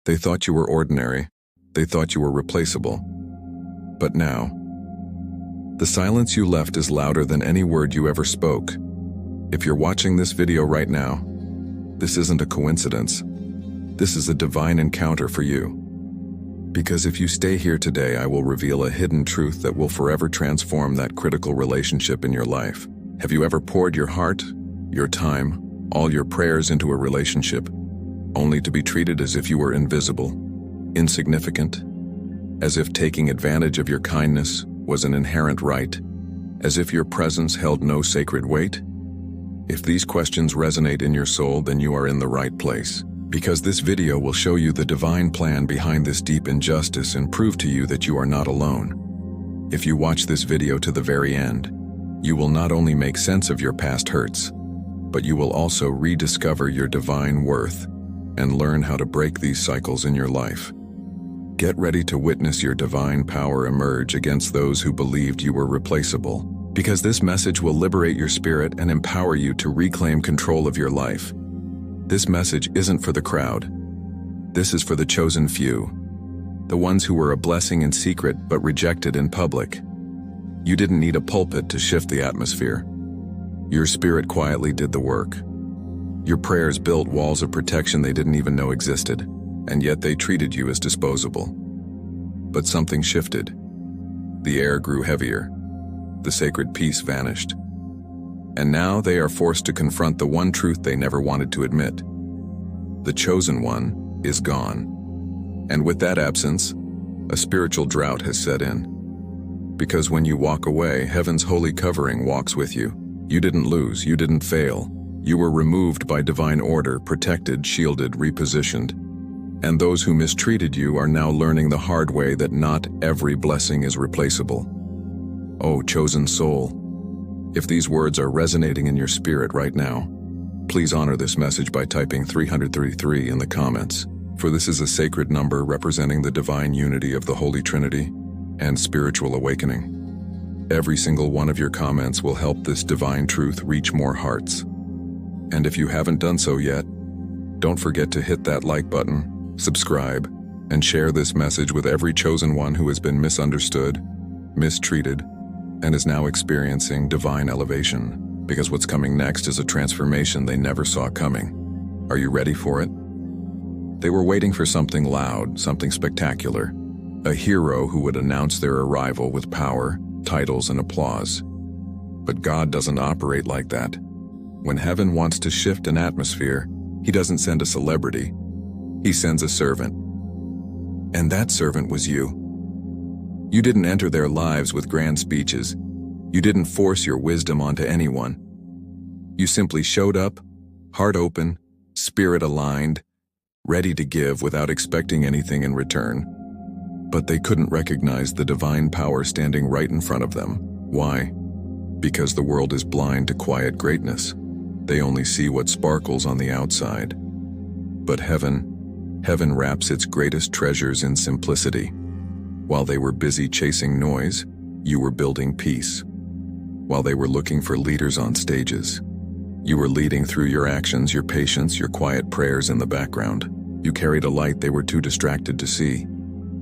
They thought you were ordinary. They thought you were replaceable. But now, the silence you left is louder than any word you ever spoke. If you're watching this video right now, this isn't a coincidence. This is a divine encounter for you. Because if you stay here today, I will reveal a hidden truth that will forever transform that critical relationship in your life. Have you ever poured your heart, your time, all your prayers into a relationship, only to be treated as if you were invisible, insignificant, as if taking advantage of your kindness was an inherent right, as if your presence held no sacred weight? If these questions resonate in your soul, then you are in the right place. Because this video will show you the divine plan behind this deep injustice and prove to you that you are not alone. If you watch this video to the very end, you will not only make sense of your past hurts, but you will also rediscover your divine worth and learn how to break these cycles in your life. Get ready to witness your divine power emerge against those who believed you were replaceable, because this message will liberate your spirit and empower you to reclaim control of your life. This message isn't for the crowd. This is for the chosen few, the ones who were a blessing in secret but rejected in public. You didn't need a pulpit to shift the atmosphere. Your spirit quietly did the work. Your prayers built walls of protection they didn't even know existed, and yet they treated you as disposable. But something shifted. The air grew heavier. The sacred peace vanished. And now they are forced to confront the one truth they never wanted to admit. The chosen one is gone. And with that absence, a spiritual drought has set in. Because when you walk away, heaven's holy covering walks with you. You didn't lose, you didn't fail. You were removed by divine order, protected, shielded, repositioned. And those who mistreated you are now learning the hard way that not every blessing is replaceable. Oh, chosen soul. If these words are resonating in your spirit right now, please honor this message by typing 333 in the comments, for this is a sacred number representing the divine unity of the Holy Trinity and spiritual awakening. Every single one of your comments will help this divine truth reach more hearts. And if you haven't done so yet, don't forget to hit that like button, subscribe, and share this message with every chosen one who has been misunderstood, mistreated, and is now experiencing divine elevation, because what's coming next is a transformation they never saw coming. Are you ready for it? They were waiting for something loud, something spectacular, a hero who would announce their arrival with power, titles, and applause. But God doesn't operate like that. When heaven wants to shift an atmosphere, He doesn't send a celebrity. He sends a servant. And that servant was you. You didn't enter their lives with grand speeches. You didn't force your wisdom onto anyone. You simply showed up, heart open, spirit aligned, ready to give without expecting anything in return. But they couldn't recognize the divine power standing right in front of them. Why? Because the world is blind to quiet greatness. They only see what sparkles on the outside. But heaven wraps its greatest treasures in simplicity. While they were busy chasing noise, you were building peace. While they were looking for leaders on stages, you were leading through your actions, your patience, your quiet prayers in the background. You carried a light they were too distracted to see,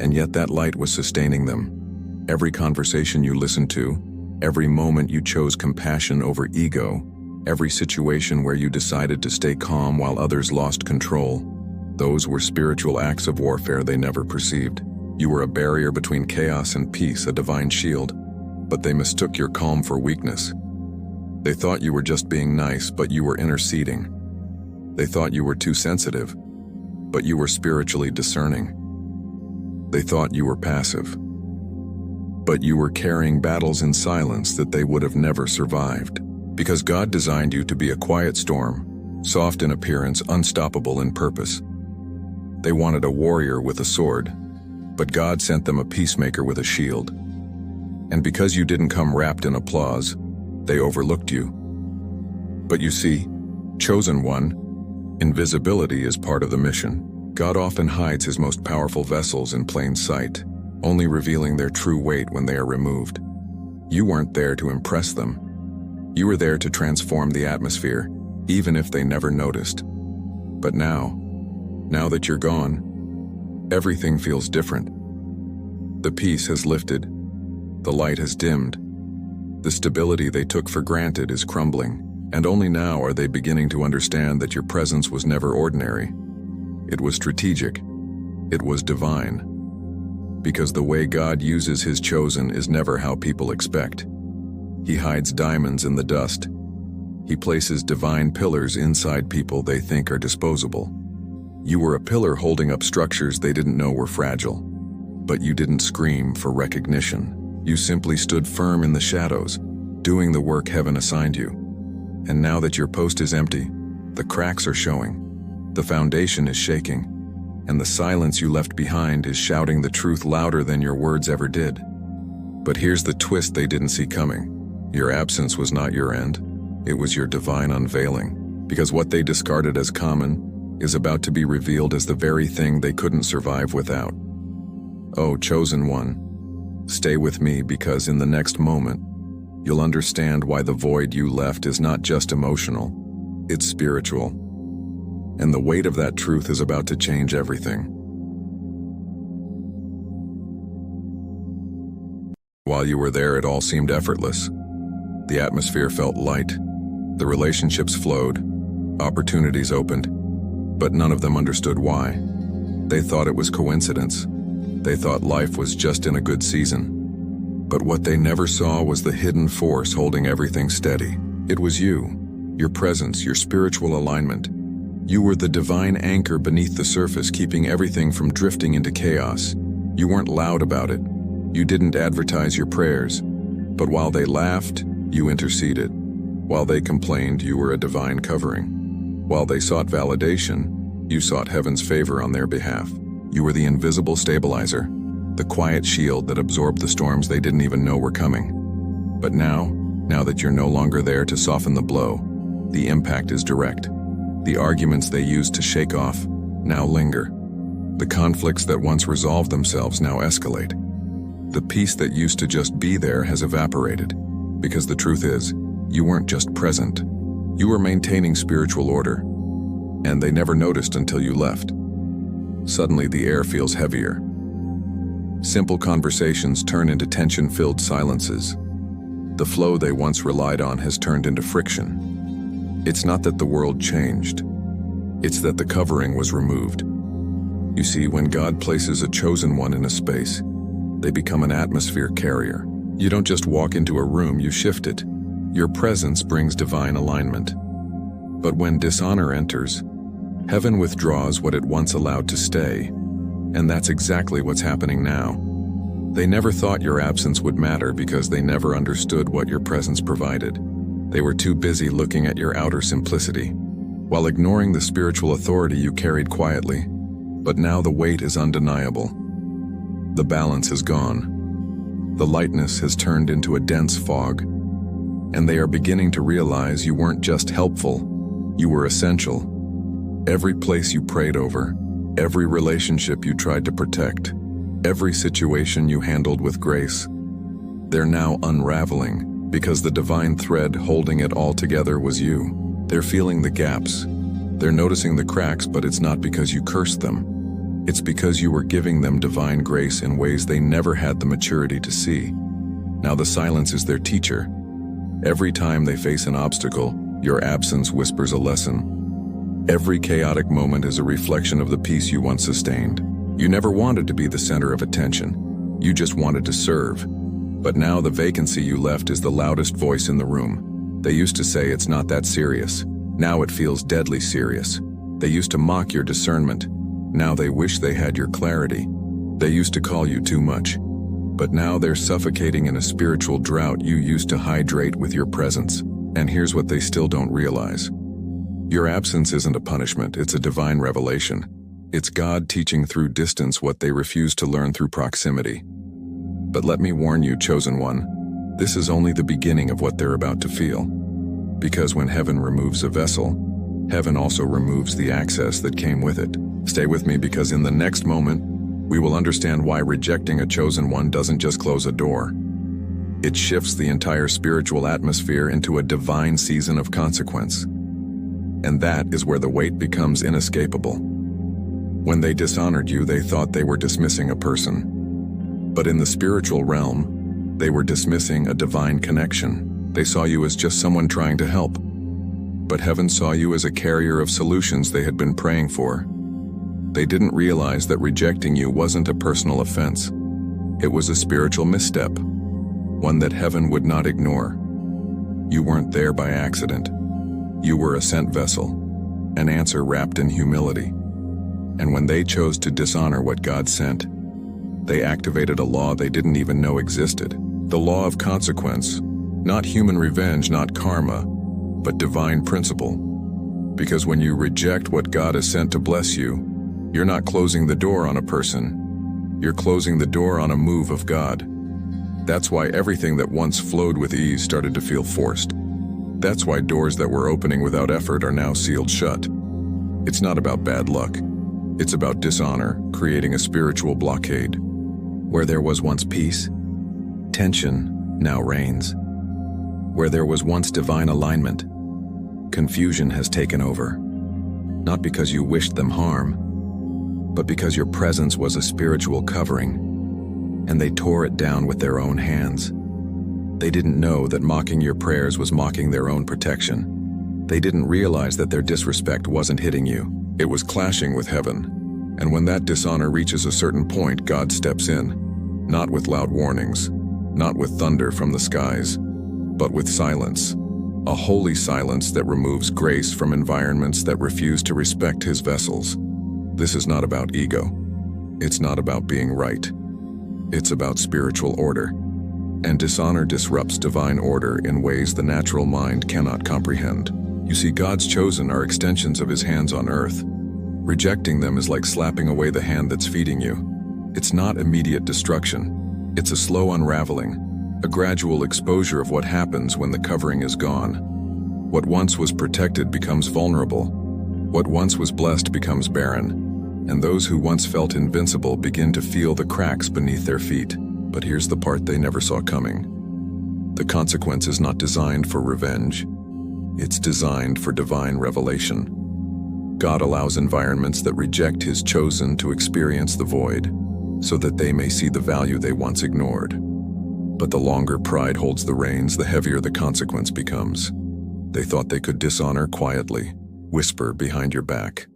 and yet that light was sustaining them. Every conversation you listened to, every moment you chose compassion over ego, every situation where you decided to stay calm while others lost control, those were spiritual acts of warfare they never perceived. You were a barrier between chaos and peace, a divine shield, but they mistook your calm for weakness. They thought you were just being nice, but you were interceding. They thought you were too sensitive, but you were spiritually discerning. They thought you were passive, but you were carrying battles in silence that they would have never survived. Because God designed you to be a quiet storm, soft in appearance, unstoppable in purpose. They wanted a warrior with a sword, but God sent them a peacemaker with a shield. And because you didn't come wrapped in applause, they overlooked you. But you see, chosen one, invisibility is part of the mission. God often hides His most powerful vessels in plain sight, only revealing their true weight when they are removed. You weren't there to impress them. You were there to transform the atmosphere, even if they never noticed. But now that you're gone, Everything feels different. The peace has lifted. The light has dimmed. The stability they took for granted is crumbling, and only now are they beginning to understand that your presence was never ordinary. It was strategic. It was divine. Because the way God uses his chosen is never how people expect. He hides diamonds in the dust. He places divine pillars inside people they think are disposable. You were a pillar holding up structures they didn't know were fragile. But you didn't scream for recognition. You simply stood firm in the shadows, doing the work heaven assigned you. And now that your post is empty, the cracks are showing. The foundation is shaking. And the silence you left behind is shouting the truth louder than your words ever did. But here's the twist they didn't see coming. Your absence was not your end. It was your divine unveiling. Because what they discarded as common is about to be revealed as the very thing they couldn't survive without. Oh, chosen one, stay with me, because in the next moment, you'll understand why the void you left is not just emotional, it's spiritual. And the weight of that truth is about to change everything. While you were there, it all seemed effortless. The atmosphere felt light. The relationships flowed. Opportunities opened. But none of them understood why. They thought it was coincidence. They thought life was just in a good season. But what they never saw was the hidden force holding everything steady. It was you, your presence, your spiritual alignment. You were the divine anchor beneath the surface, keeping everything from drifting into chaos. You weren't loud about it. You didn't advertise your prayers. But while they laughed, you interceded. While they complained, you were a divine covering. While they sought validation, you sought heaven's favor on their behalf. You were the invisible stabilizer, the quiet shield that absorbed the storms they didn't even know were coming. But now that you're no longer there to soften the blow, the impact is direct. The arguments they used to shake off now linger. The conflicts that once resolved themselves now escalate. The peace that used to just be there has evaporated. Because the truth is, you weren't just present. You were maintaining spiritual order. And they never noticed until you left. Suddenly the air feels heavier. Simple conversations turn into tension-filled silences. The flow they once relied on has turned into friction. It's not that the world changed. It's that the covering was removed. You see, when God places a chosen one in a space, they become an atmosphere carrier. You don't just walk into a room, you shift it. Your presence brings divine alignment. But when dishonor enters, heaven withdraws what it once allowed to stay. And that's exactly what's happening now. They never thought your absence would matter because they never understood what your presence provided. They were too busy looking at your outer simplicity, while ignoring the spiritual authority you carried quietly. But now the weight is undeniable. The balance is gone. The lightness has turned into a dense fog. And they are beginning to realize you weren't just helpful, you were essential. Every place you prayed over, every relationship you tried to protect, every situation you handled with grace, they're now unraveling because the divine thread holding it all together was you. They're feeling the gaps. They're noticing the cracks, but it's not because you cursed them. It's because you were giving them divine grace in ways they never had the maturity to see. Now the silence is their teacher. Every time they face an obstacle, your absence whispers a lesson. Every chaotic moment is a reflection of the peace you once sustained. You never wanted to be the center of attention. You just wanted to serve. But now the vacancy you left is the loudest voice in the room. They used to say it's not that serious. Now it feels deadly serious. They used to mock your discernment. Now they wish they had your clarity. They used to call you too much. But now they're suffocating in a spiritual drought you used to hydrate with your presence. And here's what they still don't realize. Your absence isn't a punishment, it's a divine revelation. It's God teaching through distance what they refuse to learn through proximity. But let me warn you, chosen one, this is only the beginning of what they're about to feel. Because when heaven removes a vessel, heaven also removes the access that came with it. Stay with me, because in the next moment, we will understand why rejecting a chosen one doesn't just close a door. It shifts the entire spiritual atmosphere into a divine season of consequence. And that is where the weight becomes inescapable. When they dishonored you, they thought they were dismissing a person. But in the spiritual realm, they were dismissing a divine connection. They saw you as just someone trying to help. But heaven saw you as a carrier of solutions they had been praying for. They didn't realize that rejecting you wasn't a personal offense. It was a spiritual misstep, one that heaven would not ignore. You weren't there by accident. You were a sent vessel, an answer wrapped in humility. And when they chose to dishonor what God sent, they activated a law they didn't even know existed. The law of consequence, not human revenge, not karma, but divine principle. Because when you reject what God has sent to bless you, you're not closing the door on a person, you're closing the door on a move of God. That's why everything that once flowed with ease started to feel forced. That's why doors that were opening without effort are now sealed shut. It's not about bad luck. It's about dishonor, creating a spiritual blockade. Where there was once peace, tension now reigns. Where there was once divine alignment, confusion has taken over. Not because you wished them harm, but because your presence was a spiritual covering, and they tore it down with their own hands. They didn't know that mocking your prayers was mocking their own protection. They didn't realize that their disrespect wasn't hitting you. It was clashing with heaven. And when that dishonor reaches a certain point, God steps in, not with loud warnings, not with thunder from the skies, but with silence. A holy silence that removes grace from environments that refuse to respect his vessels. This is not about ego. It's not about being right. It's about spiritual order. And dishonor disrupts divine order in ways the natural mind cannot comprehend. You see, God's chosen are extensions of his hands on earth. Rejecting them is like slapping away the hand that's feeding you. It's not immediate destruction. It's a slow unraveling, a gradual exposure of what happens when the covering is gone. What once was protected becomes vulnerable. What once was blessed becomes barren. And those who once felt invincible begin to feel the cracks beneath their feet. But here's the part they never saw coming. The consequence is not designed for revenge. It's designed for divine revelation. God allows environments that reject his chosen to experience the void, so that they may see the value they once ignored. But the longer pride holds the reins, the heavier the consequence becomes. They thought they could dishonor quietly, whisper behind your back,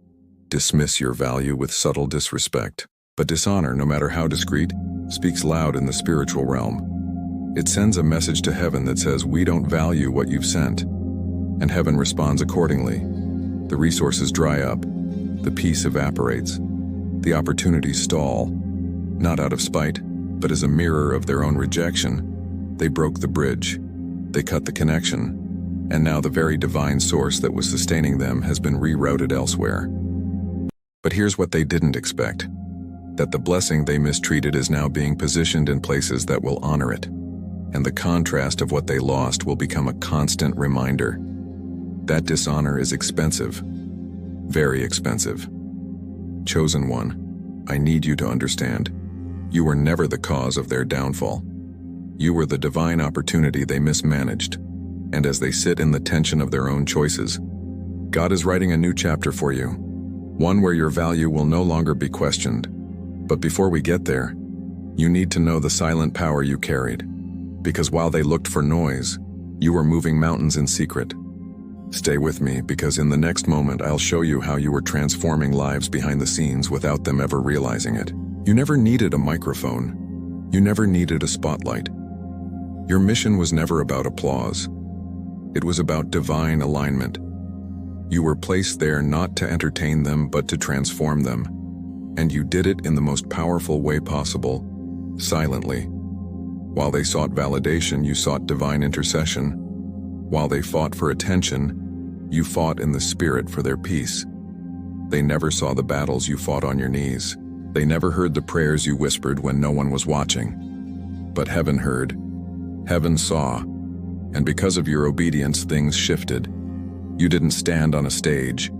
dismiss your value with subtle disrespect. But dishonor, no matter how discreet, speaks loud in the spiritual realm. It sends a message to heaven that says, we don't value what you've sent. And heaven responds accordingly. The resources dry up, the peace evaporates, the opportunities stall, not out of spite, but as a mirror of their own rejection. They broke the bridge, they cut the connection, and now the very divine source that was sustaining them has been rerouted elsewhere. But here's what they didn't expect, that the blessing they mistreated is now being positioned in places that will honor it, and the contrast of what they lost will become a constant reminder. That dishonor is expensive, very expensive. Chosen one, I need you to understand, you were never the cause of their downfall. You were the divine opportunity they mismanaged, and as they sit in the tension of their own choices, God is writing a new chapter for you, one where your value will no longer be questioned. But before we get there, you need to know the silent power you carried, because while they looked for noise, you were moving mountains in secret. Stay with me, because in the next moment I'll show you how you were transforming lives behind the scenes without them ever realizing it. You never needed a microphone. You never needed a spotlight. Your mission was never about applause. It was about divine alignment. You were placed there not to entertain them, but to transform them. And you did it in the most powerful way possible, silently. While they sought validation, you sought divine intercession. While they fought for attention, you fought in the spirit for their peace. They never saw the battles you fought on your knees. They never heard the prayers you whispered when no one was watching. But heaven heard. Heaven saw. And because of your obedience, things shifted. You didn't stand on a stage.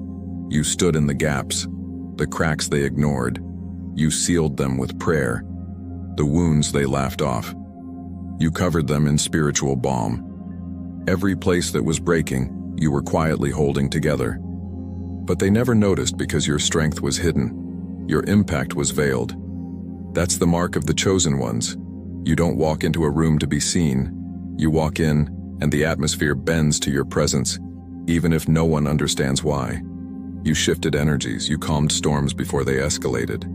You stood in the gaps, the cracks they ignored. You sealed them with prayer, the wounds they laughed off. You covered them in spiritual balm. Every place that was breaking, you were quietly holding together. But they never noticed because your strength was hidden. Your impact was veiled. That's the mark of the chosen ones. You don't walk into a room to be seen. You walk in, and the atmosphere bends to your presence, even if no one understands why. You shifted energies, you calmed storms before they escalated.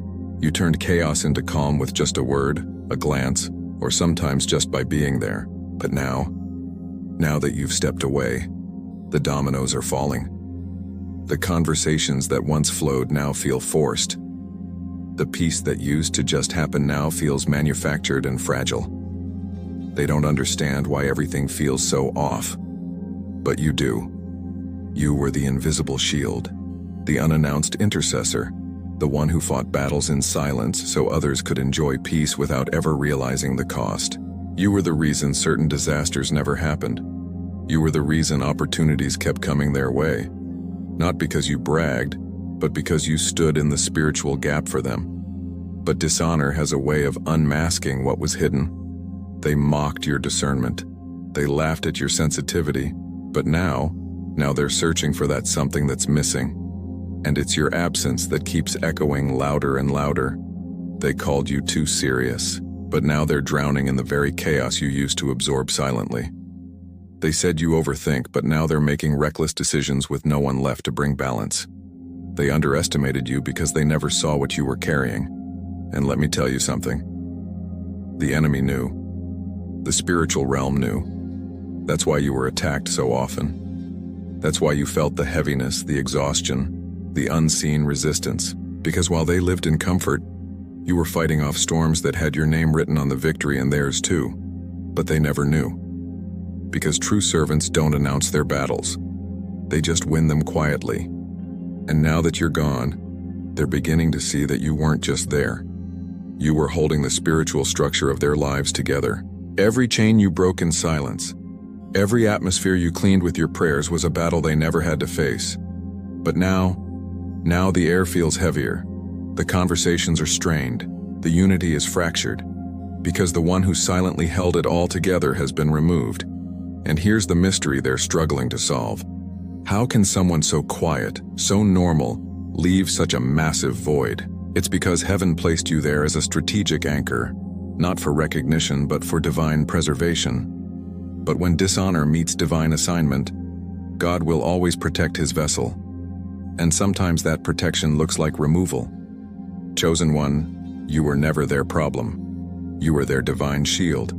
You turned chaos into calm with just a word, a glance, or sometimes just by being there. But now that you've stepped away, the dominoes are falling. The conversations that once flowed now feel forced. The peace that used to just happen now feels manufactured and fragile. They don't understand why everything feels so off. But you do. You were the invisible shield, the unannounced intercessor, the one who fought battles in silence so others could enjoy peace without ever realizing the cost. You were the reason certain disasters never happened. You were the reason opportunities kept coming their way. Not because you bragged, but because you stood in the spiritual gap for them. But dishonor has a way of unmasking what was hidden. They mocked your discernment. They laughed at your sensitivity. But now they're searching for that something that's missing. And it's your absence that keeps echoing louder and louder. They called you too serious, but now they're drowning in the very chaos you used to absorb silently. They said you overthink, but now they're making reckless decisions with no one left to bring balance. They underestimated you because they never saw what you were carrying. And let me tell you something. The enemy knew. The spiritual realm knew. That's why you were attacked so often. That's why you felt the heaviness, the exhaustion, the unseen resistance. Because while they lived in comfort, you were fighting off storms that had your name written on the victory and theirs too. But they never knew. Because true servants don't announce their battles. They just win them quietly. And now that you're gone, they're beginning to see that you weren't just there. You were holding the spiritual structure of their lives together. Every chain you broke in silence, every atmosphere you cleaned with your prayers was a battle they never had to face. But now the air feels heavier. The conversations are strained. The unity is fractured. Because the one who silently held it all together has been removed. And here's the mystery they're struggling to solve. How can someone so quiet, so normal, leave such a massive void? It's because heaven placed you there as a strategic anchor, not for recognition but for divine preservation. But when dishonor meets divine assignment, God will always protect his vessel. And sometimes that protection looks like removal. Chosen one, you were never their problem. You were their divine shield.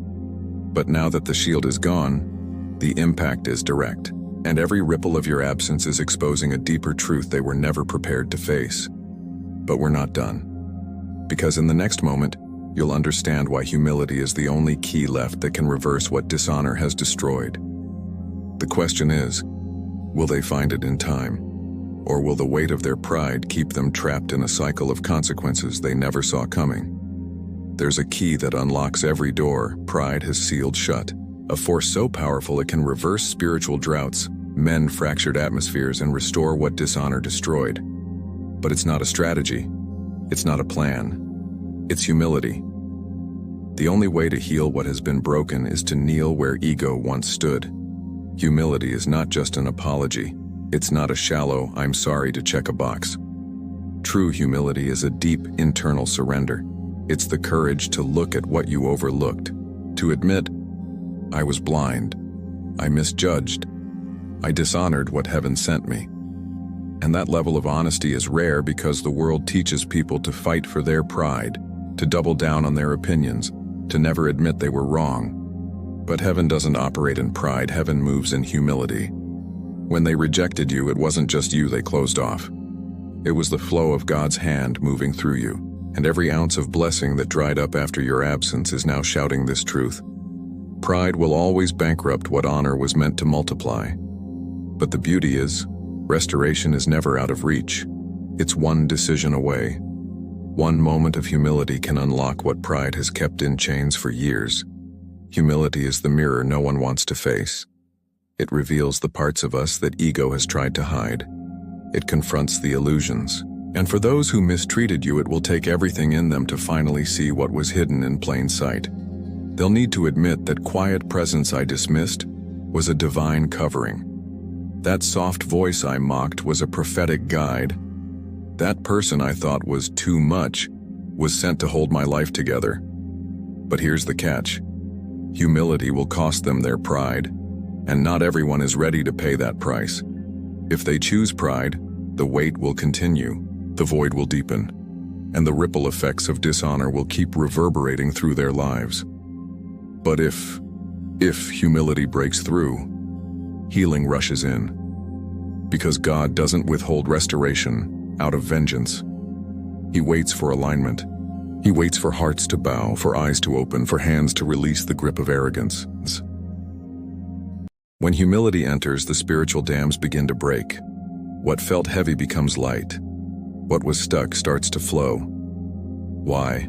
But now that the shield is gone, the impact is direct. And every ripple of your absence is exposing a deeper truth they were never prepared to face. But we're not done. Because in the next moment, you'll understand why humility is the only key left that can reverse what dishonor has destroyed. The question is, will they find it in time? Or will the weight of their pride keep them trapped in a cycle of consequences they never saw coming? There's a key that unlocks every door pride has sealed shut. A force so powerful it can reverse spiritual droughts, mend fractured atmospheres, and restore what dishonor destroyed. But it's not a strategy. It's not a plan. It's humility. The only way to heal what has been broken is to kneel where ego once stood. Humility is not just an apology. It's not a shallow, I'm sorry to check a box. True humility is a deep internal surrender. It's the courage to look at what you overlooked, to admit, I was blind, I misjudged, I dishonored what heaven sent me. And that level of honesty is rare because the world teaches people to fight for their pride, to double down on their opinions, to never admit they were wrong. But heaven doesn't operate in pride, heaven moves in humility. When they rejected you, it wasn't just you they closed off. It was the flow of God's hand moving through you, and every ounce of blessing that dried up after your absence is now shouting this truth. Pride will always bankrupt what honor was meant to multiply. But the beauty is, restoration is never out of reach. It's one decision away. One moment of humility can unlock what pride has kept in chains for years. Humility is the mirror no one wants to face. It reveals the parts of us that ego has tried to hide. It confronts the illusions. And for those who mistreated you, it will take everything in them to finally see what was hidden in plain sight. They'll need to admit that quiet presence I dismissed was a divine covering. That soft voice I mocked was a prophetic guide. That person I thought was too much was sent to hold my life together. But here's the catch. Humility will cost them their pride, and not everyone is ready to pay that price. If they choose pride, the weight will continue, the void will deepen, and the ripple effects of dishonor will keep reverberating through their lives. But if humility breaks through, healing rushes in. Because God doesn't withhold restoration out of vengeance. He waits for alignment. He waits for hearts to bow, for eyes to open, for hands to release the grip of arrogance. When humility enters, the spiritual dams begin to break. What felt heavy becomes light. What was stuck starts to flow. Why?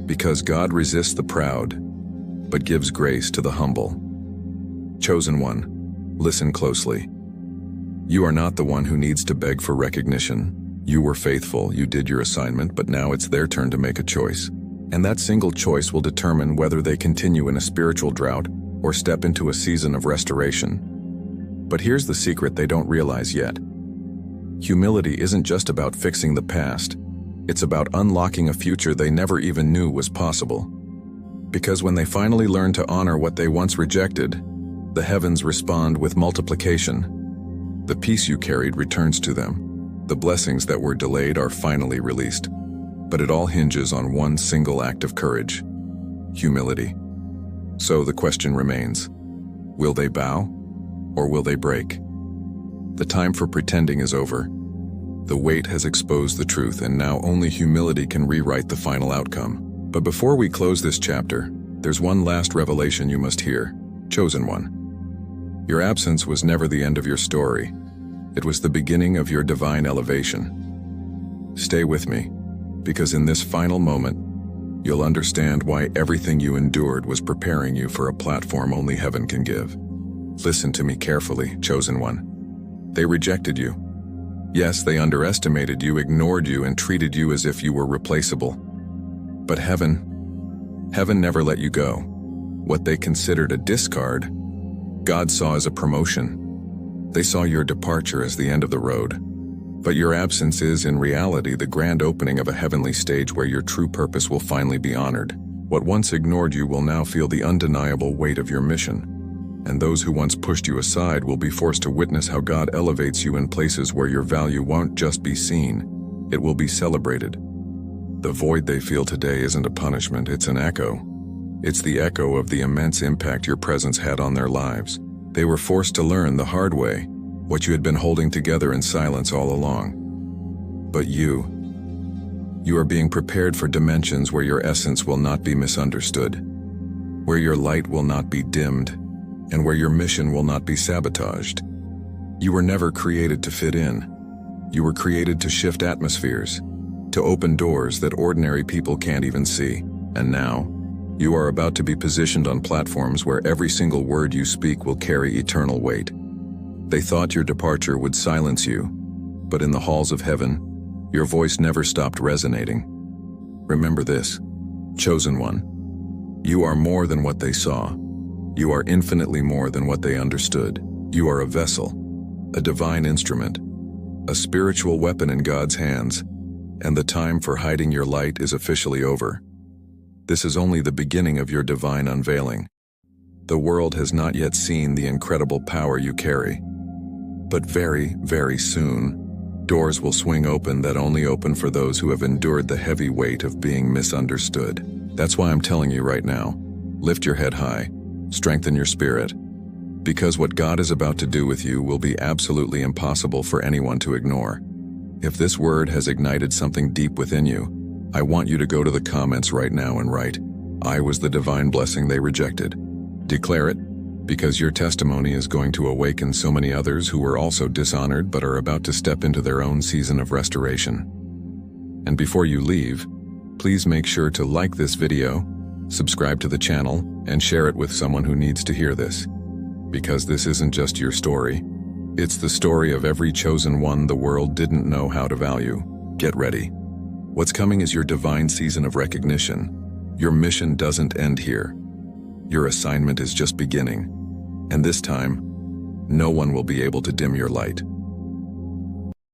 Because God resists the proud, but gives grace to the humble. Chosen one, listen closely. You are not the one who needs to beg for recognition. You were faithful, you did your assignment, but now it's their turn to make a choice. And that single choice will determine whether they continue in a spiritual drought or step into a season of restoration. But here's the secret they don't realize yet. Humility isn't just about fixing the past. It's about unlocking a future they never even knew was possible. Because when they finally learn to honor what they once rejected, the heavens respond with multiplication. The peace you carried returns to them. The blessings that were delayed are finally released. But it all hinges on one single act of courage: humility. So the question remains, will they bow or will they break? The time for pretending is over. The weight has exposed the truth, and now only humility can rewrite the final outcome. But before we close this chapter, there's one last revelation you must hear. Chosen one. Your absence was never the end of your story. It was the beginning of your divine elevation. Stay with me, because in this final moment, you'll understand why everything you endured was preparing you for a platform only heaven can give. Listen to me carefully, chosen one. They rejected you. Yes, they underestimated you, ignored you, and treated you as if you were replaceable. But heaven never let you go. What they considered a discard, God saw as a promotion. They saw your departure as the end of the road. But your absence is, in reality, the grand opening of a heavenly stage where your true purpose will finally be honored. What once ignored you will now feel the undeniable weight of your mission. And those who once pushed you aside will be forced to witness how God elevates you in places where your value won't just be seen, it will be celebrated. The void they feel today isn't a punishment, it's an echo. It's the echo of the immense impact your presence had on their lives. They were forced to learn the hard way what you had been holding together in silence all along. But you are being prepared for dimensions where your essence will not be misunderstood, where your light will not be dimmed, and where your mission will not be sabotaged. You were never created to fit in. You were created to shift atmospheres, to open doors that ordinary people can't even see. And now, you are about to be positioned on platforms where every single word you speak will carry eternal weight. They thought your departure would silence you, but in the halls of heaven, your voice never stopped resonating. Remember this, chosen one. You are more than what they saw. You are infinitely more than what they understood. You are a vessel, a divine instrument, a spiritual weapon in God's hands, and the time for hiding your light is officially over. This is only the beginning of your divine unveiling. The world has not yet seen the incredible power you carry. But very, very soon, doors will swing open that only open for those who have endured the heavy weight of being misunderstood. That's why I'm telling you right now, lift your head high, strengthen your spirit, because what God is about to do with you will be absolutely impossible for anyone to ignore. If this word has ignited something deep within you, I want you to go to the comments right now and write, "I was the divine blessing they rejected." Declare it, because your testimony is going to awaken so many others who were also dishonored but are about to step into their own season of restoration. And before you leave, please make sure to like this video, subscribe to the channel, and share it with someone who needs to hear this. Because this isn't just your story, it's the story of every chosen one the world didn't know how to value. Get ready. What's coming is your divine season of recognition. Your mission doesn't end here. Your assignment is just beginning. And this time, no one will be able to dim your light.